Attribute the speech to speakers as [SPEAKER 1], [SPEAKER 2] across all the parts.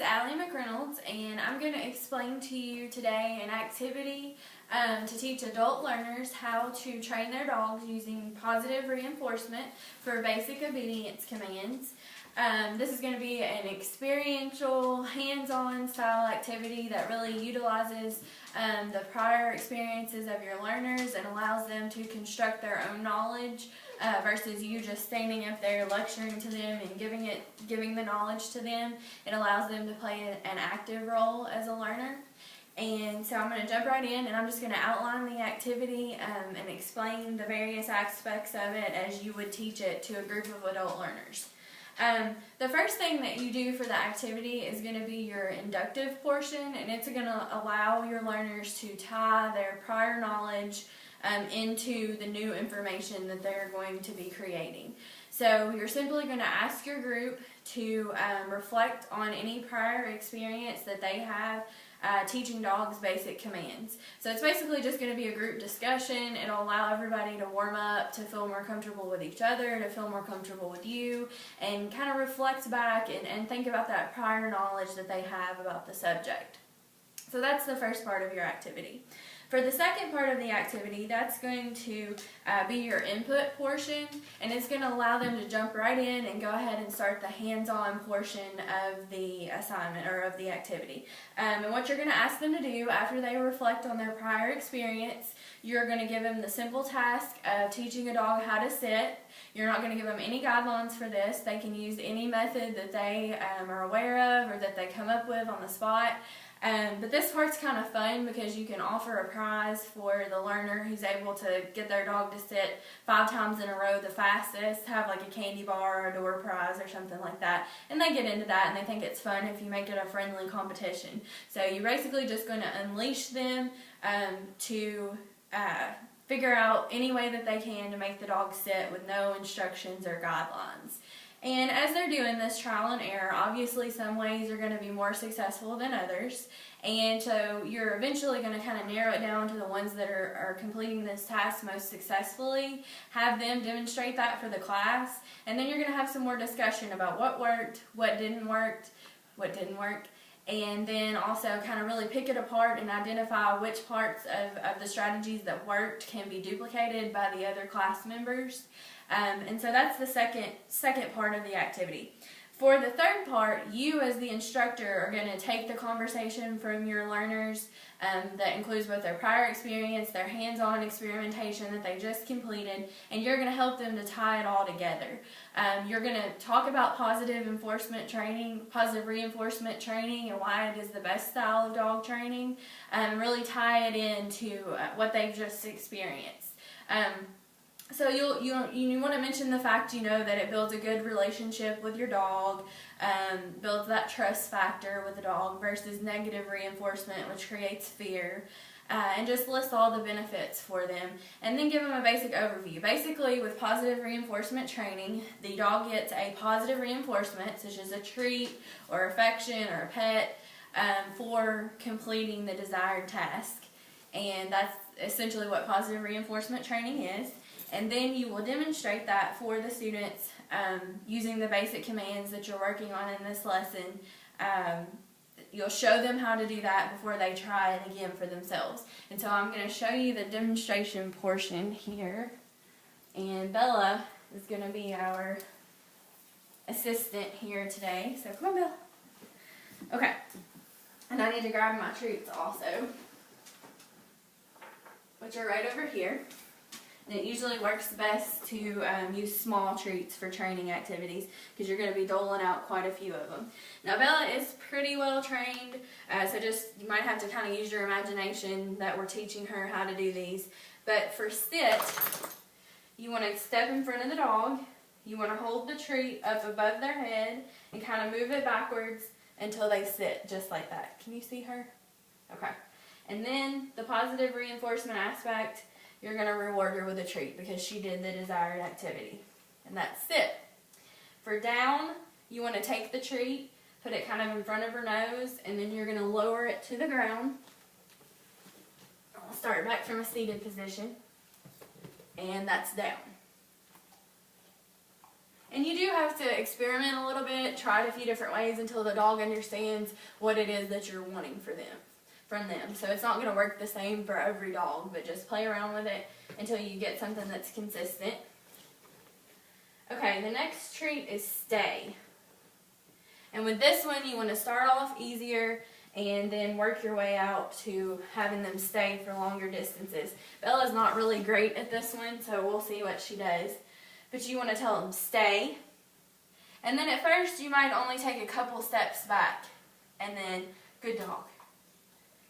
[SPEAKER 1] Allie McReynolds, and I'm going to explain to you today an activity to teach adult learners how to train their dogs using positive reinforcement for basic obedience commands. This is going to be an experiential, hands-on style activity that really utilizes the prior experiences of your learners and allows them to construct their own knowledge versus you just standing up there lecturing to them and giving the knowledge to them. It allows them to play an active role as a learner. And so I'm going to jump right in, and I'm just going to outline the activity and explain the various aspects of it as you would teach it to a group of adult learners. The first thing that you do for the activity is going to be your inductive portion, and it's going to allow your learners to tie their prior knowledge into the new information that they're going to be creating. So you're simply going to ask your group to reflect on any prior experience that they have teaching dogs basic commands. So it's basically just going to be a group discussion. It'll allow everybody to warm up, to feel more comfortable with each other, to feel more comfortable with you, and kind of reflect back and think about that prior knowledge that they have about the subject. So that's the first part of your activity. For the second part of the activity, that's going to be your input portion, and it's going to allow them to jump right in and go ahead and start the hands-on portion of the assignment or of the activity. And what you're going to ask them to do after they reflect on their prior experience, you're going to give them the simple task of teaching a dog how to sit. You're not going to give them any guidelines for this. They can use any method that they are aware of or that they come up with on the spot. But this part's kind of fun because you can offer a prize for the learner who's able to get their dog to sit 5 times in a row the fastest, have like a candy bar or a door prize or something like that. And they get into that and they think it's fun if you make it a friendly competition. So you're basically just going to unleash them to figure out any way that they can to make the dog sit with no instructions or guidelines. And as they're doing this trial and error, obviously some ways are going to be more successful than others. And so you're eventually going to kind of narrow it down to the ones that are completing this task most successfully, have them demonstrate that for the class, and then you're going to have some more discussion about what worked, what didn't work, and then also kind of really pick it apart and identify which parts of the strategies that worked can be duplicated by the other class members. And so that's the second part of the activity. For the third part, you as the instructor are going to take the conversation from your learners that includes both their prior experience, their hands-on experimentation that they just completed, and you're going to help them to tie it all together. You're going to talk about positive reinforcement training, and why it is the best style of dog training, and really tie it into what they've just experienced. So you want to mention the fact, that it builds a good relationship with your dog, builds that trust factor with the dog versus negative reinforcement, which creates fear, and just list all the benefits for them. And then give them a basic overview. Basically, with positive reinforcement training, the dog gets a positive reinforcement, such as a treat or affection or a pet, for completing the desired task. And that's essentially what positive reinforcement training is. And then you will demonstrate that for the students using the basic commands that you're working on in this lesson. You'll show them how to do that before they try it again for themselves. And so I'm going to show you the demonstration portion here. And Bella is going to be our assistant here today. So come on, Bella. Okay. And I need to grab my treats also, which are right over here. And it usually works best to use small treats for training activities because you're going to be doling out quite a few of them. Now Bella is pretty well trained, so you might have to kind of use your imagination that we're teaching her how to do these. But for sit, you want to step in front of the dog, you want to hold the treat up above their head and kind of move it backwards until they sit, just like that. Can you see her? Okay. And then the positive reinforcement aspect, you're going to reward her with a treat because she did the desired activity. And that's sit. For down, you want to take the treat, put it kind of in front of her nose, and then you're going to lower it to the ground. I'll start back from a seated position. And that's down. And you do have to experiment a little bit, try it a few different ways until the dog understands what it is that you're wanting from them. So it's not going to work the same for every dog, but just play around with it until you get something that's consistent. Okay, the next treat is stay. And with this one, you want to start off easier and then work your way out to having them stay for longer distances. Bella's not really great at this one, so we'll see what she does. But you want to tell them stay. And then at first, you might only take a couple steps back. And then, good dog.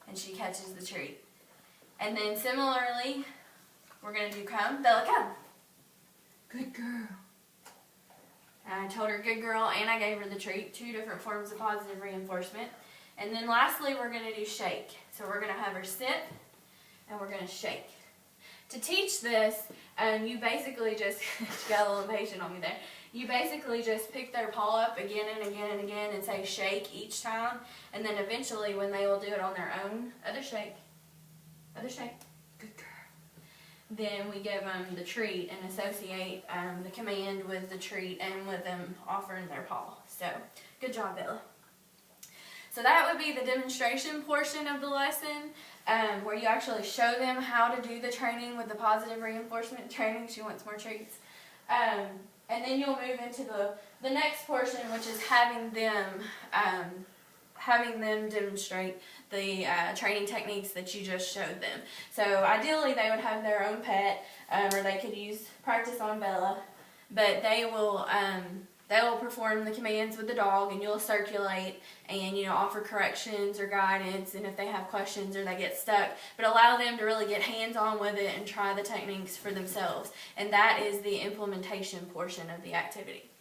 [SPEAKER 1] And she catches the treat. And then similarly, we're going to do come. Bella, come. Good girl. I told her good girl and I gave her the treat. 2 different forms of positive reinforcement. And then lastly, we're going to do shake. So we're going to have her sit and we're going to shake. To teach this, you basically just, she got a little impatient on me there. You basically just pick their paw up again and again and again and say shake each time. And then eventually when they will do it on their own, other shake, good girl. Then we give them the treat and associate the command with the treat and with them offering their paw. So, good job, Bella. So that would be the demonstration portion of the lesson, where you actually show them how to do the training with the positive reinforcement training. She wants more treats. And then you'll move into the next portion, which is having them demonstrate the training techniques that you just showed them. So ideally they would have their own pet, or they could practice on Bella, but they will perform the commands with the dog, and you'll circulate and offer corrections or guidance, and if they have questions or they get stuck, but allow them to really get hands-on with it and try the techniques for themselves. And that is the implementation portion of the activity.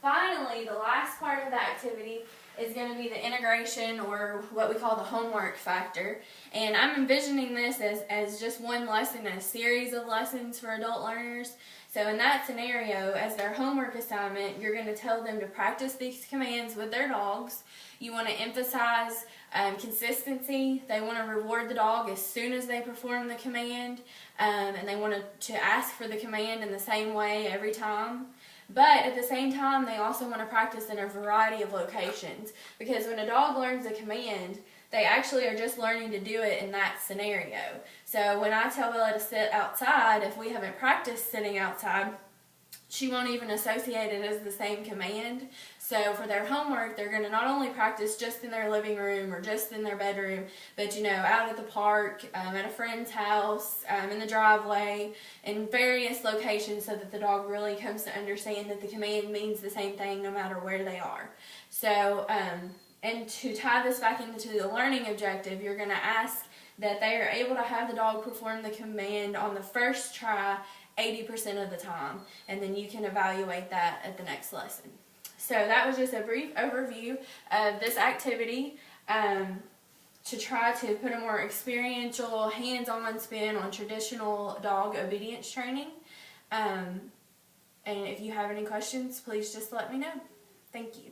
[SPEAKER 1] Finally, the last part of the activity is going to be the integration, or what we call the homework factor. And I'm envisioning this as just one lesson, a series of lessons for adult learners. So in that scenario, as their homework assignment, you're going to tell them to practice these commands with their dogs. You want to emphasize consistency. They want to reward the dog as soon as they perform the command, and they want to ask for the command in the same way every time. But at the same time, they also want to practice in a variety of locations, because when a dog learns a command, they actually are just learning to do it in that scenario. So when I tell Bella to sit outside, if we haven't practiced sitting outside, she won't even associate it as the same command. So for their homework, they're going to not only practice just in their living room or just in their bedroom, but out at the park, at a friend's house, in the driveway, in various locations, so that the dog really comes to understand that the command means the same thing no matter where they are. So, and to tie this back into the learning objective, you're going to ask that they are able to have the dog perform the command on the first try 80% of the time, and then you can evaluate that at the next lesson. So that was just a brief overview of this activity to try to put a more experiential, hands-on spin on traditional dog obedience training. And if you have any questions, please just let me know. Thank you.